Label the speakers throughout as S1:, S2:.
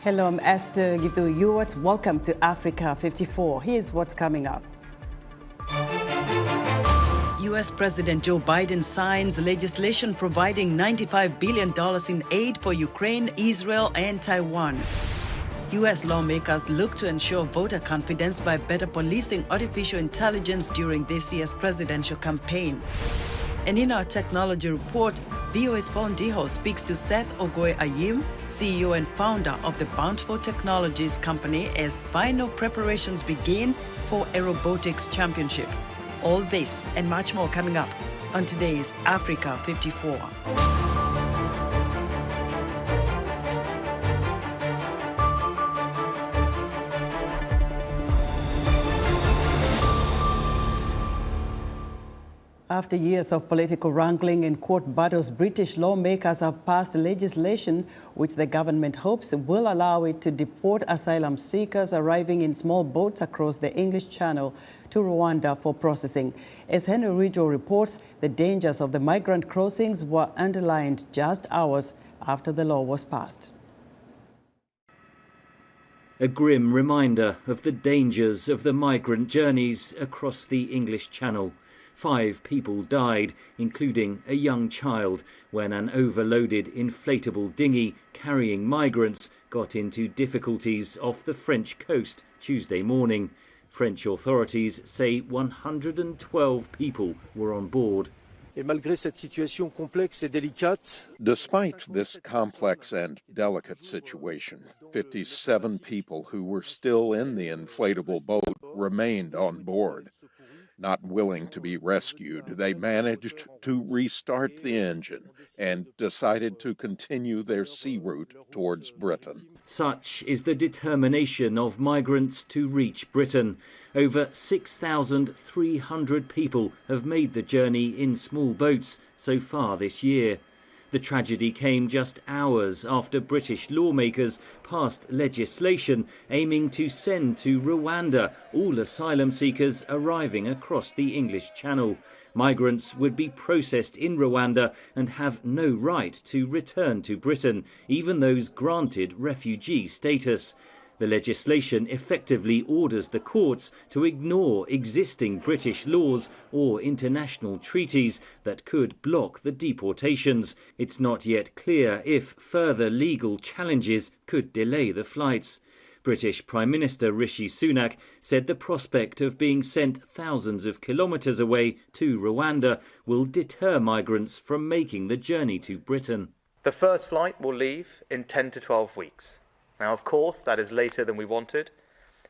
S1: Hello, I'm Esther Gitu. Welcome to Africa 54. Here's what's coming up. U.S. President Joe Biden signs legislation providing $95 billion in aid for Ukraine, Israel, and Taiwan. U.S. lawmakers look to ensure voter confidence by better policing artificial intelligence during this year's presidential campaign. And in our technology report, VOA's Paul Diho speaks to Seth Ogoye-Ayim, CEO and founder of the Bountiful Technologies company, as final preparations begin for a robotics championship. All this and much more coming up on today's Africa 54. After years of political wrangling and court battles, British lawmakers have passed legislation which the government hopes will allow it to deport asylum seekers arriving in small boats across the English Channel to Rwanda for processing. As Henry Ridgwell reports, the dangers of the migrant crossings were underlined just hours after the law was passed.
S2: A grim reminder of the dangers of the migrant journeys across the English Channel. 5 people died, including a young child, when an overloaded inflatable dinghy carrying migrants got into difficulties off the French coast Tuesday morning. French authorities say 112 people were on board.
S3: Despite this complex and delicate situation, 57 people who were still in the inflatable boat remained on board. Not willing to be rescued, they managed to restart the engine and decided to continue their sea route towards Britain.
S2: Such is the determination of migrants to reach Britain. Over 6,300 people have made the journey in small boats so far this year. The tragedy came just hours after British lawmakers passed legislation aiming to send to Rwanda all asylum seekers arriving across the English Channel. Migrants would be processed in Rwanda and have no right to return to Britain, even those granted refugee status. The legislation effectively orders the courts to ignore existing British laws or international treaties that could block the deportations. It's not yet clear if further legal challenges could delay the flights. British Prime Minister Rishi Sunak said the prospect of being sent thousands of kilometres away to Rwanda will deter migrants from making the journey to Britain.
S4: The first flight will leave in 10 to 12 weeks. Now, of course, that is later than we wanted,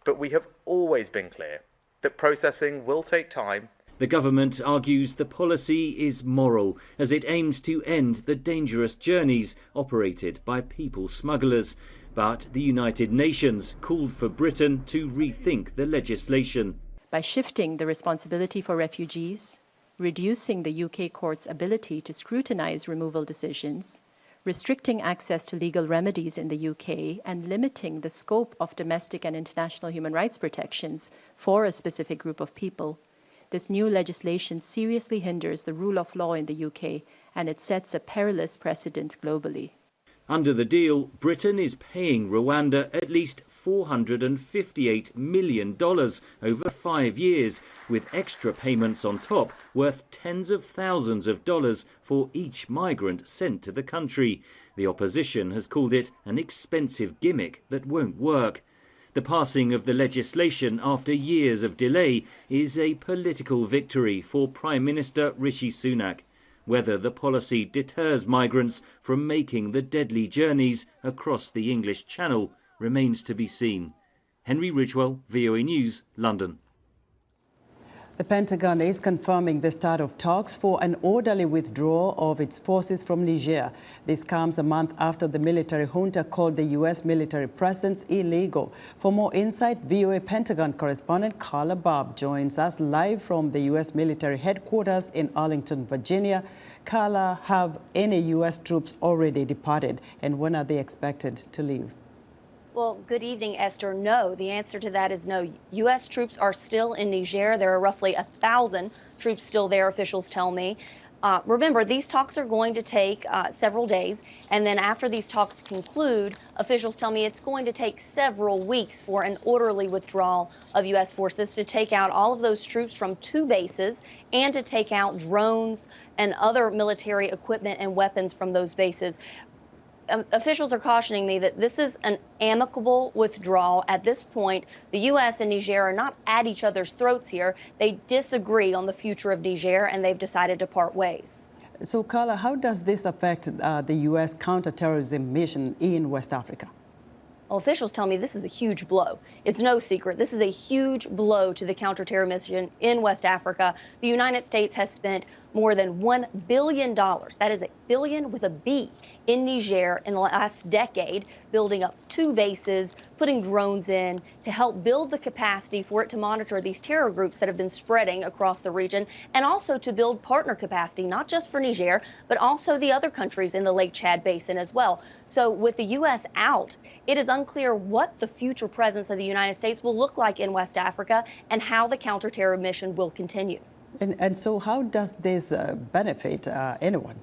S4: but we have always been clear that processing will take time.
S2: The government argues the policy is moral, as it aims to end the dangerous journeys operated by people smugglers. But the United Nations called for Britain to rethink the legislation.
S5: By shifting the responsibility for refugees, reducing the UK court's ability to scrutinise removal decisions, restricting access to legal remedies in the UK, and limiting the scope of domestic and international human rights protections for a specific group of people, this new legislation seriously hinders the rule of law in the UK, and it sets a perilous precedent globally.
S2: Under the deal, Britain is paying Rwanda at least $458 million over 5 years, with extra payments on top worth tens of thousands of dollars for each migrant sent to the country. The opposition has called it an expensive gimmick that won't work. The passing of the legislation after years of delay is a political victory for Prime Minister Rishi Sunak. Whether the policy deters migrants from making the deadly journeys across the English Channel remains to be seen. Henry Ridgwell, VOA News, London.
S1: The Pentagon is confirming the start of talks for an orderly withdrawal of its forces from Niger. This comes a month after the military junta called the U.S. military presence illegal. For more insight, VOA Pentagon correspondent Carla Bob joins us live from the U.S. military headquarters in Arlington, Virginia. Carla, have any U.S. troops already departed, and when are they expected to leave?
S6: Well, good evening, Esther. No, the answer to that is no. U.S. troops are still in Niger. There are roughly 1,000 troops still there, officials tell me. Remember, these talks are going to take several days, and then after these talks conclude, officials tell me it's going to take several weeks for an orderly withdrawal of U.S. forces to take out all of those troops from 2 bases and to take out drones and other military equipment and weapons from those bases. Officials are cautioning me that this is an amicable withdrawal. At this point, the U.S. and Niger are not at each other's throats here. They disagree on the future of Niger, and they've decided to part ways.
S1: So, Carla, how does this affect the U.S. counterterrorism mission in West Africa?
S6: Well, officials tell me this is a huge blow. It's no secret. This is a huge blow to the counterterror mission in West Africa. The United States has spent more than $1 billion, that is a billion with a B, in Niger in the last decade, building up 2 bases, putting drones in to help build the capacity for it to monitor these terror groups that have been spreading across the region, and also to build partner capacity, not just for Niger, but also the other countries in the Lake Chad Basin as well. So with the U.S. out, it is unclear what the future presence of the United States will look like in West Africa and how the counterterror mission will continue.
S1: And so how does this benefit anyone?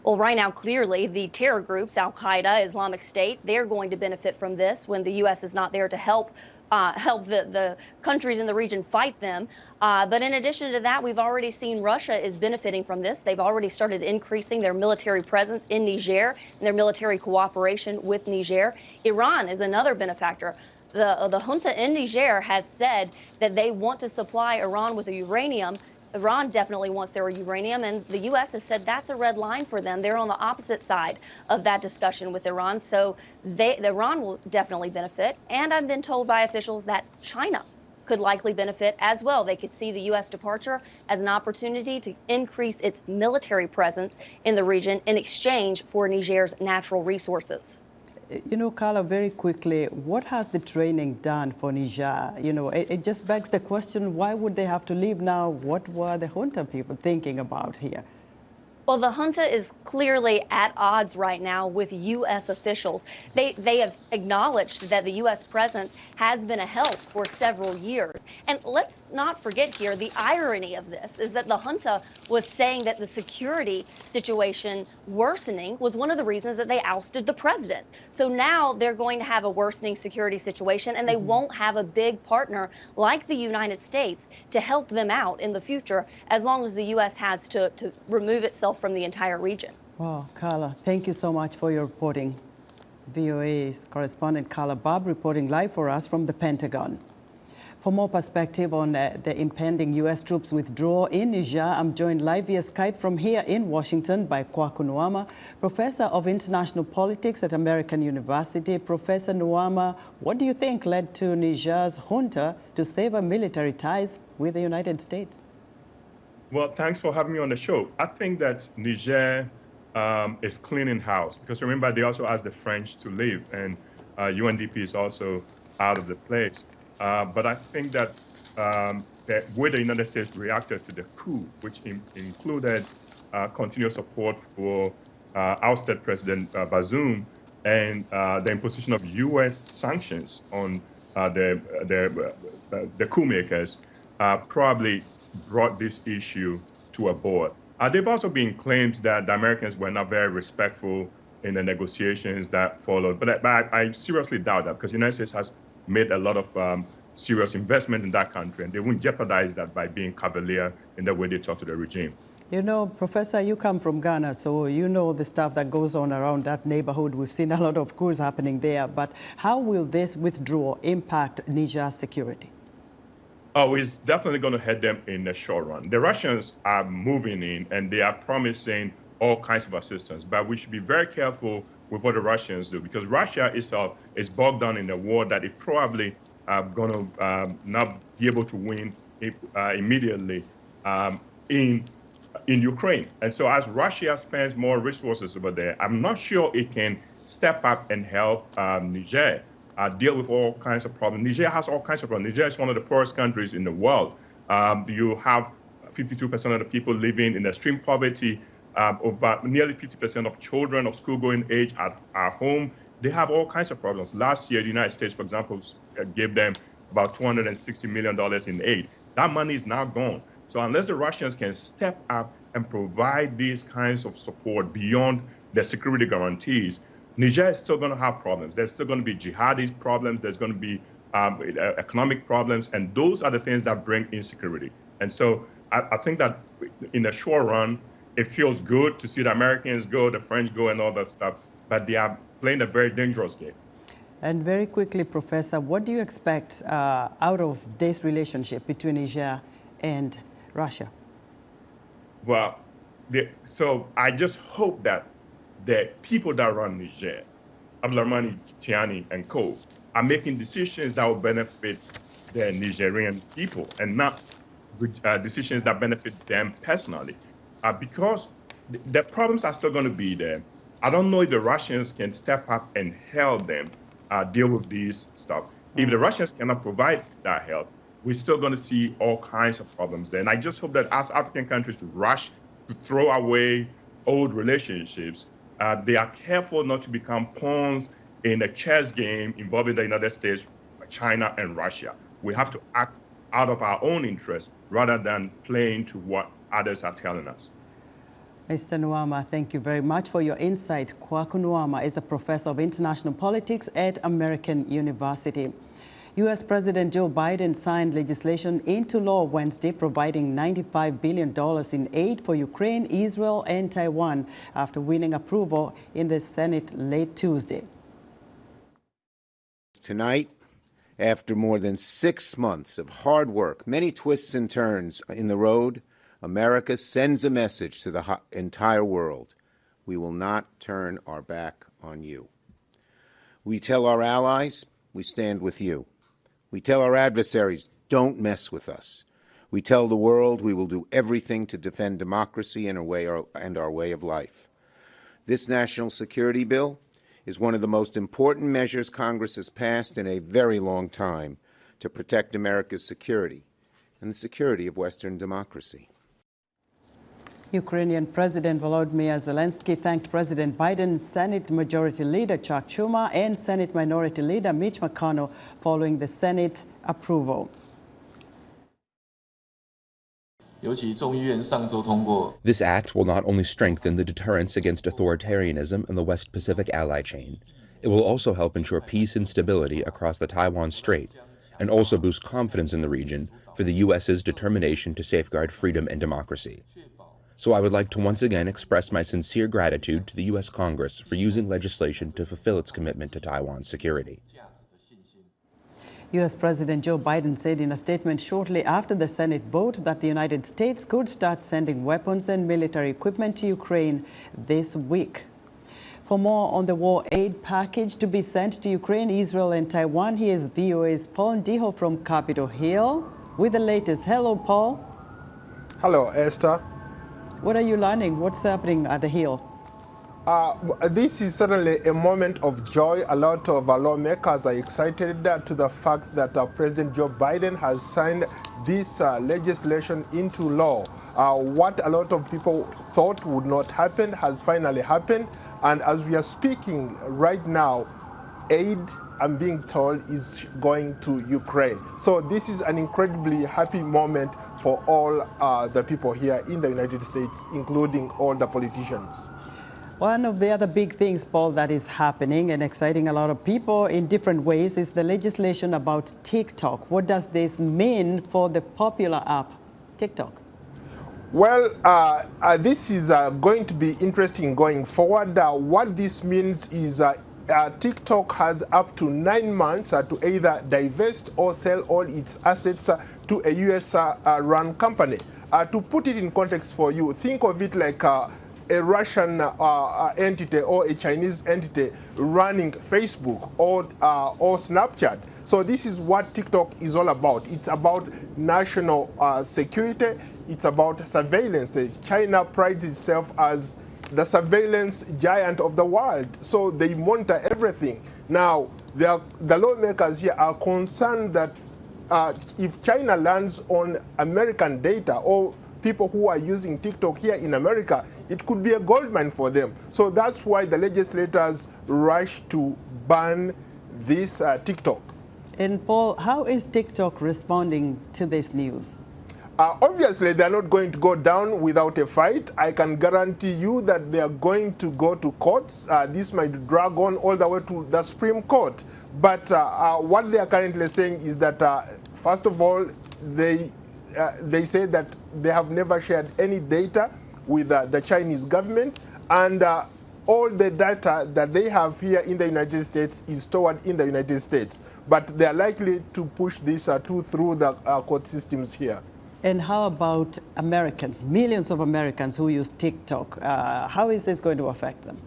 S6: Well, right now, clearly, the terror groups, Al-Qaeda, Islamic State, they're going to benefit from this when the U.S. is not there to help the countries in the region fight them. But in addition to that, we've already seen Russia is benefiting from this. They've already started increasing their military presence in Niger and their military cooperation with Niger. Iran is another benefactor. The junta in Niger has said that they want to supply Iran with uranium. Iran definitely wants their uranium, and the U.S. has said that's a red line for them. They're on the opposite side of that discussion with Iran, so Iran will definitely benefit. And I've been told by officials that China could likely benefit as well. They could see the U.S. departure as an opportunity to increase its military presence in the region in exchange for Niger's natural resources.
S1: You know, Carla, very quickly, what has the training done for Niger? You know, it just begs the question, why would they have to leave now? What were the junta people thinking about here?
S6: Well, the junta is clearly at odds right now with U.S. officials. They have acknowledged that the U.S. presence has been a help for several years. And let's not forget here, the irony of this is that the junta was saying that the security situation worsening was one of the reasons that they ousted the president. So now they're going to have a worsening security situation, and they won't have a big partner like the United States to help them out in the future, as long as the U.S. has to remove itself from the entire region.
S1: Wow, Carla, thank you so much for your reporting. VOA's correspondent Carla Bob reporting live for us from the Pentagon. For more perspective on the impending U.S. troops withdrawal in Niger, I'm joined live via Skype from here in Washington by Kwaku Nwoama, Professor of International Politics at American University. Professor Nwoama, what do you think led to Niger's junta to sever military ties with the United States?
S7: Well, thanks for having me on the show. I think that Niger is cleaning house, because remember, they also asked the French to leave, and UNDP is also out of the place. But I think that the way the United States reacted to the coup, which included continuous support for ousted President Bazoum and the imposition of U.S. sanctions on the coup makers, probably brought this issue to a board. They've also been claimed that the Americans were not very respectful in the negotiations that followed. But I seriously doubt that, because the United States has made a lot of serious investment in that country, and they wouldn't jeopardize that by being cavalier in the way they talk to the regime.
S1: You know, Professor, you come from Ghana, so you know the stuff that goes on around that neighborhood. We've seen a lot of coups happening there. But how will this withdrawal impact Niger's security?
S7: Oh, it's definitely going to hurt them in the short run. The Russians are moving in, and they are promising all kinds of assistance. But we should be very careful with what the Russians do, because Russia itself is bogged down in a war that it probably going to not be able to win immediately in Ukraine. And so as Russia spends more resources over there, I'm not sure it can step up and help Niger deal with all kinds of problems. Niger has all kinds of problems. Niger is one of the poorest countries in the world. You have 52% of the people living in extreme poverty. Over nearly 50% of children of school-going age are home. They have all kinds of problems. Last year, the United States, for example, gave them about $260 million in aid. That money is now gone. So unless the Russians can step up and provide these kinds of support beyond the security guarantees, Niger is still going to have problems. There's still going to be jihadist problems. There's going to be economic problems. And those are the things that bring insecurity. And so I think that in the short run, it feels good to see the Americans go, the French go, and all that stuff. But they are playing a very dangerous game.
S1: And very quickly, Professor, what do you expect out of this relationship between Niger and Russia?
S7: Well, so I just hope that the people that run Niger, Abdulrahmani Tiani and co, are making decisions that will benefit the Nigerian people and not decisions that benefit them personally. Because the problems are still going to be there. I don't know if the Russians can step up and help them deal with these stuff. If the Russians cannot provide that help, we're still going to see all kinds of problems there. And I just hope that as African countries rush to throw away old relationships, they are careful not to become pawns in a chess game involving the United States, China, and Russia. We have to act out of our own interest rather than playing to what others are telling us.
S1: Mr. Nuama, thank you very much for your insight. Kwaku Nuama is a professor of international politics at American University. U.S. President Joe Biden signed legislation into law Wednesday providing $95 billion in aid for Ukraine, Israel, and Taiwan after winning approval in the Senate late Tuesday.
S8: Tonight, after more than 6 months of hard work, many twists and turns in the road, America sends a message to the entire world. We will not turn our back on you. We tell our allies, we stand with you. We tell our adversaries, don't mess with us. We tell the world we will do everything to defend democracy and our way of life. This national security bill is one of the most important measures Congress has passed in a very long time to protect America's security and the security of Western democracy.
S1: Ukrainian President Volodymyr Zelensky thanked President Biden's Senate Majority Leader Chuck Schumer and Senate Minority Leader Mitch McConnell following the Senate approval.
S9: This act will not only strengthen the deterrence against authoritarianism in the West Pacific ally chain, it will also help ensure peace and stability across the Taiwan Strait, and also boost confidence in the region for the U.S.'s determination to safeguard freedom and democracy. So I would like to once again express my sincere gratitude to the U.S. Congress for using legislation to fulfill its commitment to Taiwan's security.
S1: U.S. President Joe Biden said in a statement shortly after the Senate vote that the United States could start sending weapons and military equipment to Ukraine this week. For more on the war aid package to be sent to Ukraine, Israel, and Taiwan, here's VOA's Paul Ndiho from Capitol Hill with the latest. Hello, Paul.
S10: Hello, Esther.
S1: What are you learning? What's happening at the Hill?
S10: This is certainly a moment of joy. A lot of lawmakers are excited to the fact that President Joe Biden has signed this legislation into law. What a lot of people thought would not happen has finally happened. And as we are speaking right now, aid, I'm being told, is going to Ukraine. So this is an incredibly happy moment for all the people here in the United States, including all the politicians.
S1: One of the other big things, Paul, that is happening and exciting a lot of people in different ways is the legislation about TikTok. What does this mean for the popular app, TikTok?
S10: Well, this is going to be interesting going forward. What this means is TikTok has up to 9 months to either divest or sell all its assets to a US-run company. To put it in context for you, think of it like a Russian entity or a Chinese entity running Facebook or Snapchat. So this is what TikTok is all about. It's about national security. It's about surveillance. China prides itself as the surveillance giant of the world. So they monitor everything. Now, the lawmakers here are concerned that if China lands on American data or people who are using TikTok here in America, it could be a goldmine for them. So that's why the legislators rushed to ban this TikTok.
S1: And Paul, how is TikTok responding to this news?
S10: Obviously, they're not going to go down without a fight. I can guarantee you that they are going to go to courts. This might drag on all the way to the Supreme Court. But what they are currently saying is that, first of all, they say that they have never shared any data with the Chinese government, and all the data that they have here in the United States is stored in the United States. But they are likely to push this through the court systems here.
S1: And how about Americans, millions of Americans who use TikTok? How is this going to affect them?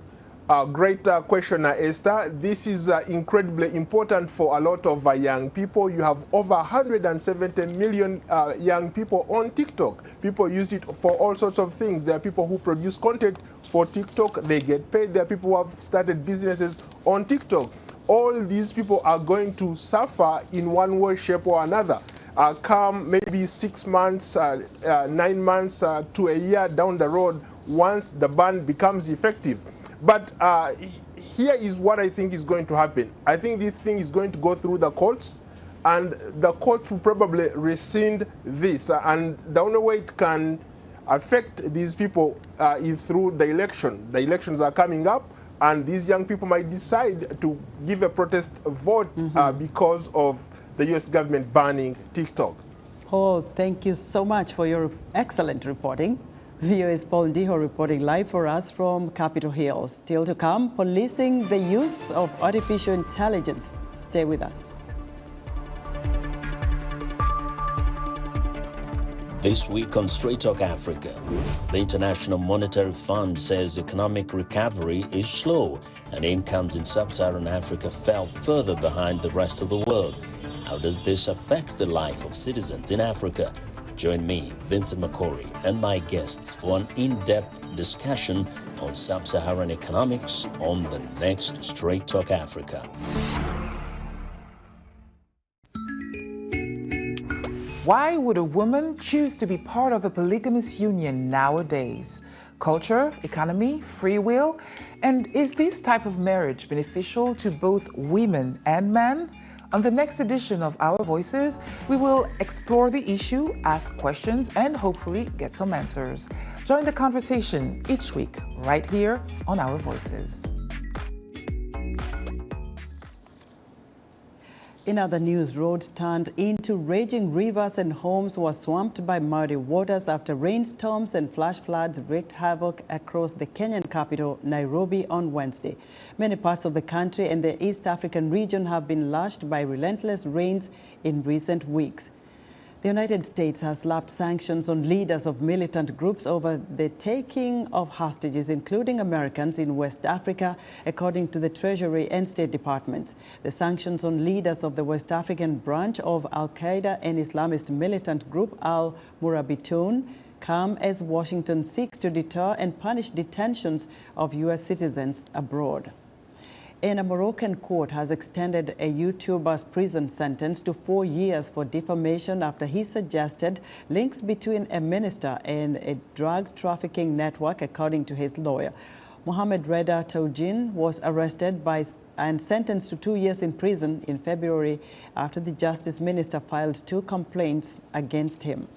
S10: Great question, Esther. This is incredibly important for a lot of young people. You have over 170 million young people on TikTok. People use it for all sorts of things. There are people who produce content for TikTok. They get paid. There are people who have started businesses on TikTok. All these people are going to suffer in one way, shape, or another. Come maybe 6 months, 9 months to a year down the road once the ban becomes effective. But here is what I think is going to happen. I think this thing is going to go through the courts, and the courts will probably rescind this. And the only way it can affect these people is through the election. The elections are coming up, and these young people might decide to give a protest vote because of the U.S. government banning TikTok.
S1: Paul, thank you so much for your excellent reporting. VOA's Paul Ndiho reporting live for us from Capitol Hill. Still to come, policing the use of artificial intelligence. Stay with us.
S11: This week on Straight Talk Africa, the International Monetary Fund says economic recovery is slow and incomes in sub-Saharan Africa fell further behind the rest of the world. How does this affect the life of citizens in Africa? Join me, Vincent McCory, and my guests for an in-depth discussion on sub-Saharan economics on the next Straight Talk Africa.
S12: Why would a woman choose to be part of a polygamous union nowadays? Culture, economy, free will? And is this type of marriage beneficial to both women and men? On the next edition of Our Voices, we will explore the issue, ask questions, and hopefully get some answers. Join the conversation each week right here on Our Voices.
S1: In other news, roads turned into raging rivers and homes were swamped by muddy waters after rainstorms and flash floods wreaked havoc across the Kenyan capital, Nairobi, on Wednesday. Many parts of the country and the East African region have been lashed by relentless rains in recent weeks. The United States has slapped sanctions on leaders of militant groups over the taking of hostages, including Americans in West Africa, according to the Treasury and State Departments. The sanctions on leaders of the West African branch of Al-Qaeda and Islamist militant group Al-Murabitun come as Washington seeks to deter and punish detentions of U.S. citizens abroad. And a Moroccan court has extended a YouTuber's prison sentence to 4 years for defamation after he suggested links between a minister and a drug trafficking network, according to his lawyer. Mohamed Reda Taoujin was arrested and sentenced to 2 years in prison in February after the justice minister filed 2 complaints against him.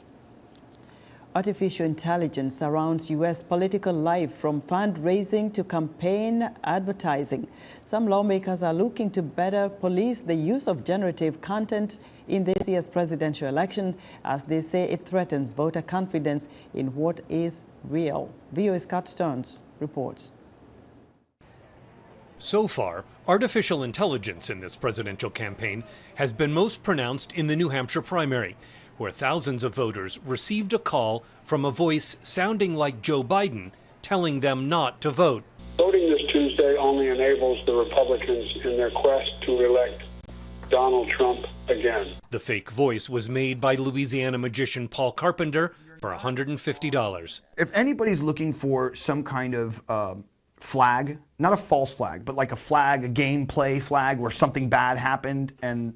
S1: Artificial intelligence surrounds U.S. political life from fundraising to campaign advertising. Some lawmakers are looking to better police the use of generative content in this year's presidential election, as they say it threatens voter confidence in what is real. VOA's Scott Stearns reports.
S13: So far, artificial intelligence in this presidential campaign has been most pronounced in the New Hampshire primary, where thousands of voters received a call from a voice sounding like Joe Biden telling them not to vote.
S14: Voting this Tuesday only enables the Republicans in their quest to elect Donald Trump again.
S13: The fake voice was made by Louisiana magician Paul Carpenter for $150.
S15: If anybody's looking for some kind of flag, not a false flag, but like a flag, a gameplay flag where something bad happened, and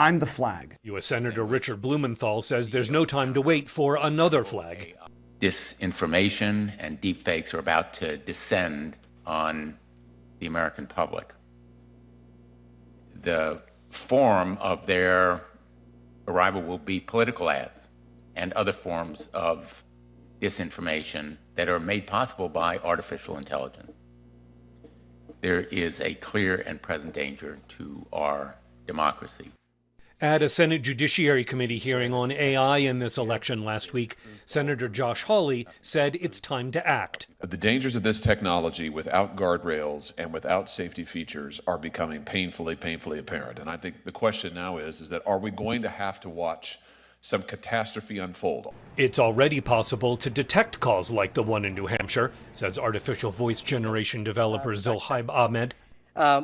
S15: I'm the flag.
S13: U.S. Senator Richard Blumenthal says there's no time to wait for another flag.
S16: Disinformation and deepfakes are about to descend on the American public. The form of their arrival will be political ads and other forms of disinformation that are made possible by artificial intelligence. There is a clear and present danger to our democracy.
S13: At a Senate Judiciary Committee hearing on AI in this election last week, Senator Josh Hawley said it's time to act.
S17: The dangers of this technology without guardrails and without safety features are becoming painfully apparent. And I think the question now is that are we going to have to watch some catastrophe unfold?
S13: It's already possible to detect calls like the one in New Hampshire, says artificial voice generation developer Zohaib Ahmed.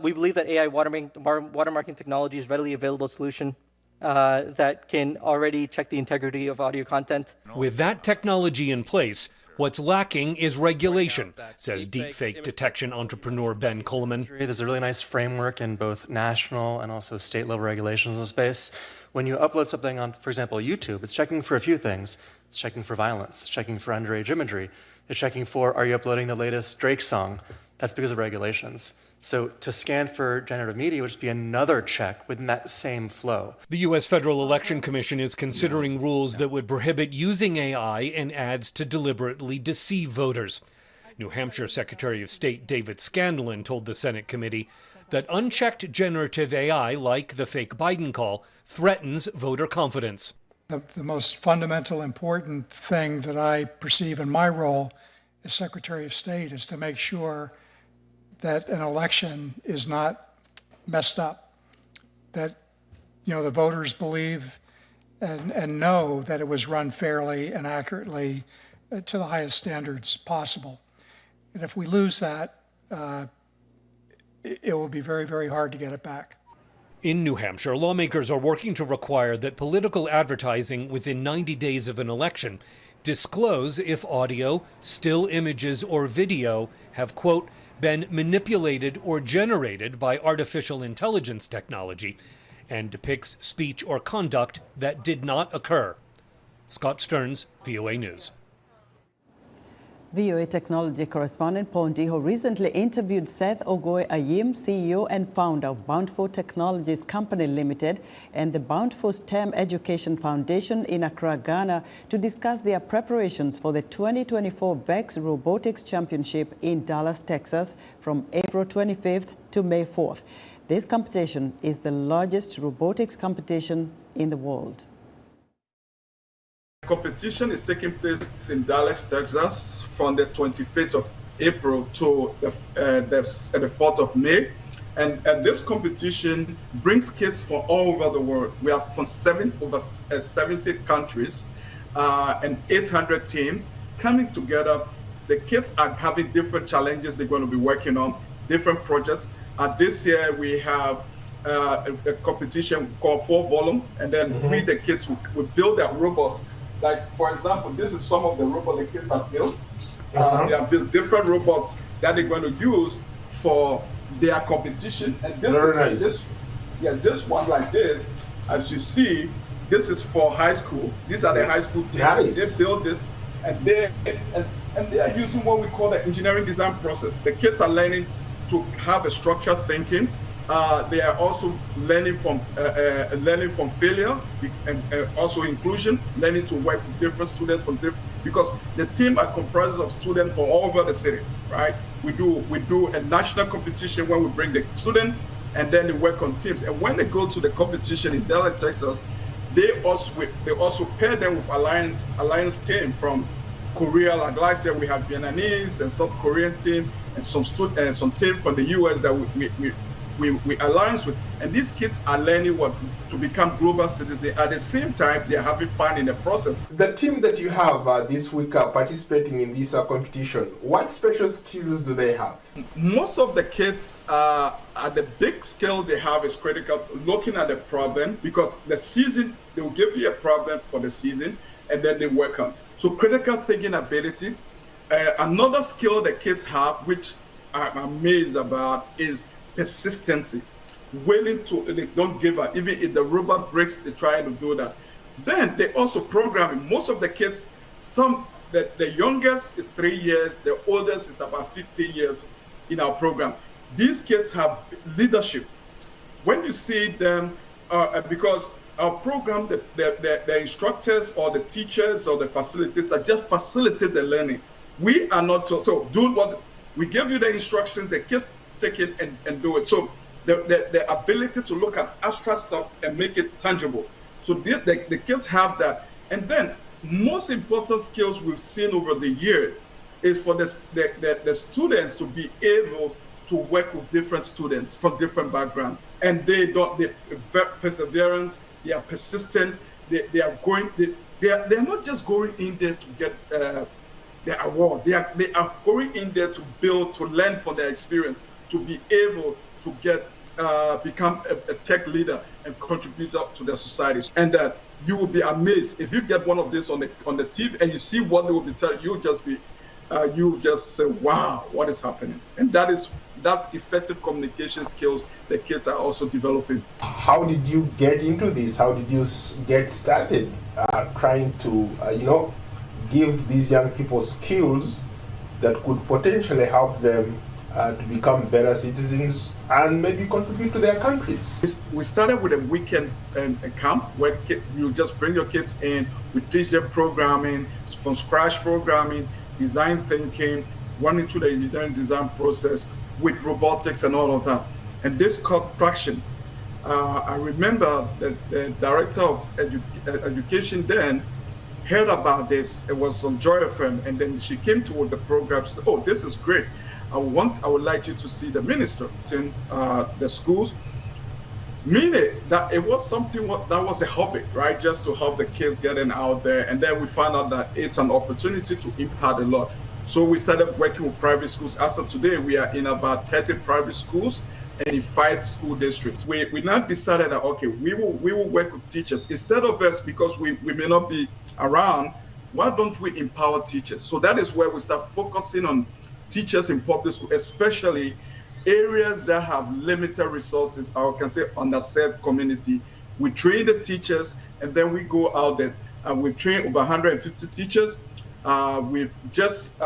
S18: We believe that AI watermarking technology is a readily available solution that can already check the integrity of audio content.
S13: With that technology in place, what's lacking is regulation, says deepfake detection entrepreneur Ben Coleman.
S19: There's a really nice framework in both national and also state level regulations in the space. When you upload something on, for example, YouTube, it's checking for a few things. It's checking for violence, it's checking for underage imagery, it's checking for, are you uploading the latest Drake song? That's because of regulations. So to scan for generative media would just be another check within that same flow.
S13: The U.S. Federal Election Commission is considering rules that would prohibit using AI in ads to deliberately deceive voters. New Hampshire Secretary of State David Scanlon told the Senate committee that unchecked generative AI, like the fake Biden call, threatens voter confidence.
S20: The most fundamental important thing that I perceive in my role as Secretary of State is to make sure that an election is not messed up, that the voters believe and know that it was run fairly and accurately to the highest standards possible. And if we lose that, it will be very, very hard to get it back.
S13: In New Hampshire, lawmakers are working to require that political advertising within 90 days of an election disclose if audio, still images, or video have, quote, been manipulated or generated by artificial intelligence technology and depicts speech or conduct that did not occur. Scott Stearns, VOA News.
S1: VOA technology correspondent Paul Ndiho recently interviewed Seth Ogoy-Ayim, CEO and founder of Bountiful Technologies Company Limited and the Bountiful STEM Education Foundation in Accra, Ghana, to discuss their preparations for the 2024 Vex Robotics Championship in Dallas, Texas, from April 25th to May 4th. This competition is the largest robotics competition in the world.
S21: Competition is taking place in Dallas, Texas, from the 25th of April to the 4th of May. And this competition brings kids from all over the world. We are from over 70 countries and 800 teams coming together. The kids are having different challenges they're going to be working on, different projects. This year we have a competition called 4 volume, and then we, the kids, will build their robots. Like, for example, this is some of the robots the kids have built. They have built different robots that they're going to use for their competition. And this this one like this, as you see, this is for high school. These are the high school teams. Nice. They build this, and they are using what we call the engineering design process. The kids are learning to have a structured thinking. They are also learning from failure and also inclusion, learning to work with different students from different, because the team are comprised of students from all over the city, right? We do a national competition when we bring the student, and then they work on teams. And when they go to the competition in Dallas, Texas, they also pair them with alliance team from Korea. Like I said, we have Vietnamese and South Korean team, and some team from the US that we alliance with, and these kids are learning to become global citizens. At the same time, they're having fun in the process.
S10: The team that you have this week participating in this competition, what special skills do they have?
S21: Most of the kids, the big skill they have is critical looking at the problem, because the season, they will give you a problem for the season, and then they work on. So critical thinking ability. Another skill the kids have, which I'm amazed about, is persistency, they don't give up. Even if the robot breaks, they try to do that. Then they also programming. Most of the kids, the youngest is 3 years, the oldest is about 15 years in our program. These kids have leadership. When you see them, because our program, the instructors or the teachers or the facilitators just facilitate the learning. We are not so do what we give you the instructions, the kids take it and do it. So the ability to look at abstract stuff and make it tangible. So the kids have that. And then most important skills we've seen over the years is for the students to be able to work with different students from different backgrounds. And they're perseverance, they are persistent, they are not just going in there to get their award. They are going in there to build, to learn from their experience, to be able to get become a tech leader and contribute up to their societies. And that you will be amazed if you get one of this on the TV and you see what they will be telling you. You just say, wow, what is happening? And that effective communication skills the kids are also developing.
S10: How did you get into this? How did you get started trying to, give these young people skills that could potentially help them to become better citizens and maybe contribute to their countries?
S21: We started with a weekend camp where you just bring your kids in, we teach them programming, from scratch programming, design thinking, running through the engineering design process with robotics and all of that. And this caught traction. I remember that the director of education then heard about this. It was on Joy FM, and then she came toward the program. She said, "Oh, this is great. I would like you to see the minister in the schools." Meaning that it was something that was a hobby, right? Just to help the kids getting out there. And then we found out that it's an opportunity to impact a lot. So we started working with private schools. As of today, we are in about 30 private schools and in 5 school districts. We now decided that, okay, we will work with teachers. Instead of us, because we may not be around, why don't we empower teachers? So that is where we start focusing on teachers in public school, especially areas that have limited resources, or I can say underserved community. We train the teachers, and then we go out there and we train over 150 teachers. We've just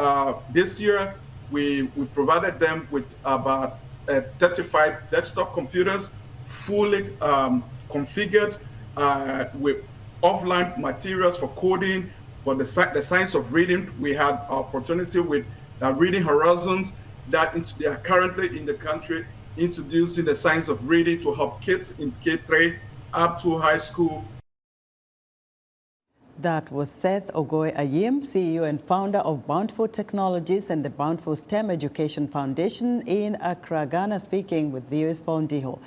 S21: this year we provided them with about 35 desktop computers, fully configured with offline materials for coding. For the science of reading, we had opportunity with Reading Horizons that they are currently in the country introducing the science of reading to help kids in K3 up to high school.
S1: That was Seth Ogoy Ayim, CEO and founder of Bountiful Technologies and the Bountiful STEM Education Foundation in Accra, Ghana, speaking with VOA's Paul Ndiho.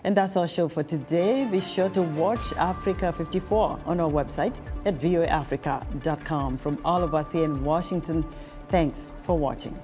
S1: And that's our show for today. Be sure to watch Africa 54 on our website at voaafrica.com. From all of us here in Washington, thanks for watching.